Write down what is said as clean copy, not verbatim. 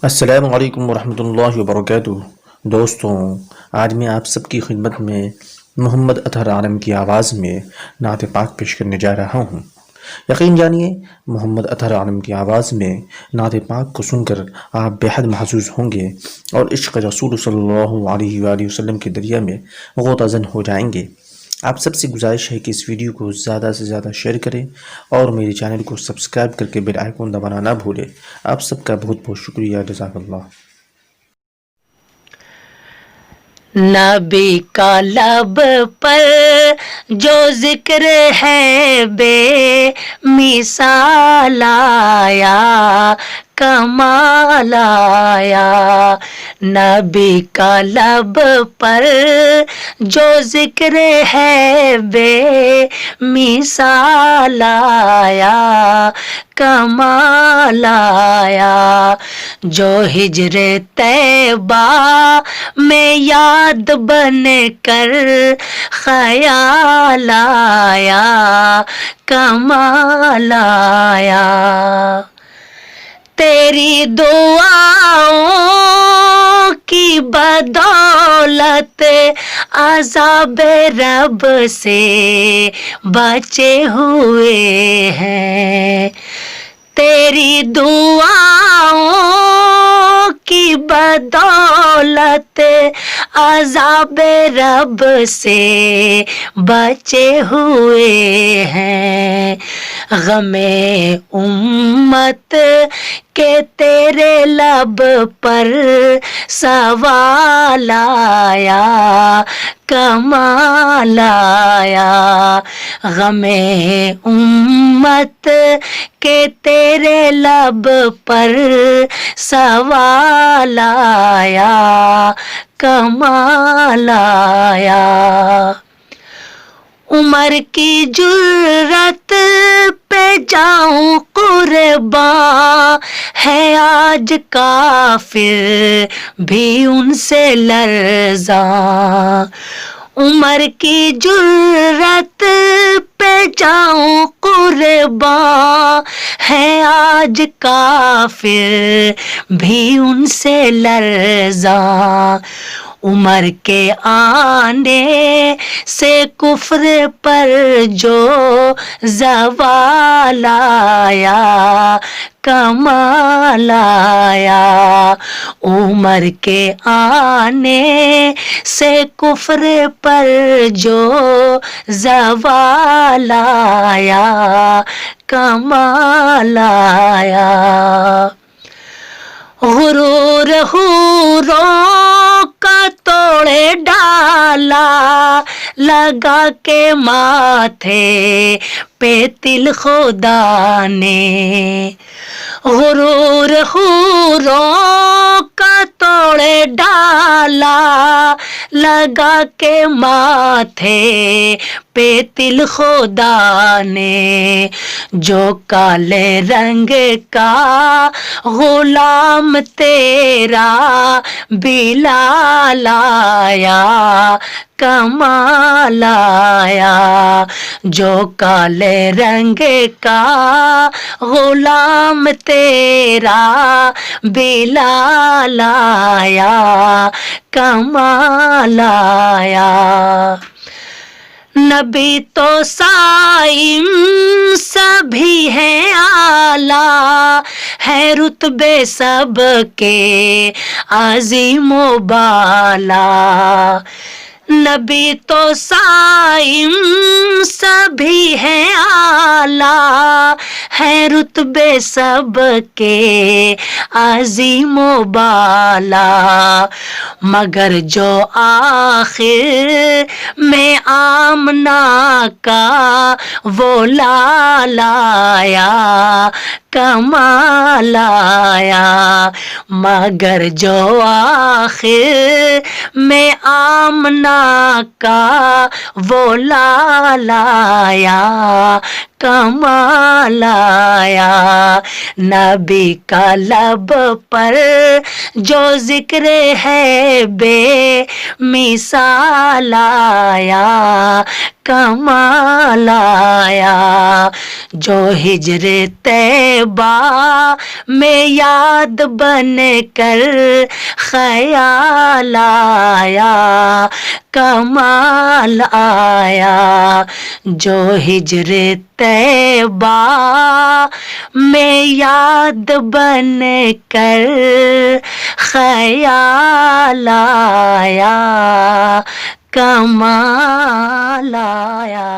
السلام علیکم ورحمۃ اللہ وبرکاتہ۔ دوستوں، آج میں آپ سب کی خدمت میں محمد اطہر عالم کی آواز میں نعت پاک پیش کرنے جا رہا ہوں۔ یقین جانیے محمد اطہر عالم کی آواز میں نعت پاک کو سن کر آپ بے حد محظوظ ہوں گے اور عشق رسول صلی اللہ علیہ وآلہ وسلم کے دریا میں غوطہ زن ہو جائیں گے۔ آپ سب سے گزارش ہے کہ اس ویڈیو کو زیادہ سے زیادہ شیئر کریں اور میرے چینل کو سبسکرائب کر کے بیل آئیکن دبانا نہ بھولیں۔ آپ سب کا بہت بہت شکریہ، جزاک اللہ۔ نبی کا لب پر جو ذکر ہے بے مثال آیا، کمال آیا۔ نبی کا لب پر جو ذکر ہے بے مثال آیا، کمال آیا۔ جو ہجر طیبہ میں یاد بن کر خیال آیا، کمال آیا۔ تیری دعاؤں کی بدولت عذاب رب سے بچے ہوئے ہیں، تیری دعاؤں کی بدولت عذاب رب سے بچے ہوئے ہیں۔ غم امت کہ تیرے لب پر سوال آیا، کمال آیا۔ غم امت کہ تیرے لب پر سوال آیا، کمال آیا۔ عمر کی جرت پہ جاؤں قرباں، ہے آج کافر بھی ان سے لرزاں۔ عمر کی جرت پہ جاؤں قرباں، ہے آج کافر بھی ان سے لرزاں۔ عمر کے آنے سے کفر پر جو زوال آیا، کمال آیا۔ عمر کے آنے سے کفر پر جو زوال آیا، کمال آیا۔ غرور حوروں کا توڑے ڈالا، لگا کے ماتھے پہ تل خدا نے۔ غرور حوروں کا توڑے ڈالا، لگا کے ماتھے پہ تل خدا نے۔ جو کالے رنگ کا غلام تیرا بلال آیا، کمال آیا۔ جو کالے رنگ کا غلام تیرا بلال آیا، کمال آیا۔ نبی تو صائم سبھی ہیں اعلیٰ، ہے رتبے سب کے عظیم و بالا۔ نبی تو صائم سبھی ہیں اعلیٰ، ہے رتبے سب کے عظیم و بالا۔ مگر جو آخر میں آمنہ کا وہ لال آیا، کمال آیا۔ مگر جو آخر میں آمنہ کا وہ لال آیا، کمال آیا۔ نبی کا لب پر جو ذکر ہے بے مثال آیا، کمال آیا، جو ہجر طیبہ میں یاد بن کر خیال آیا، کمال آیا، جو ہجر طیبہ میں یاد بن کر خیال آیا، کمال آیا۔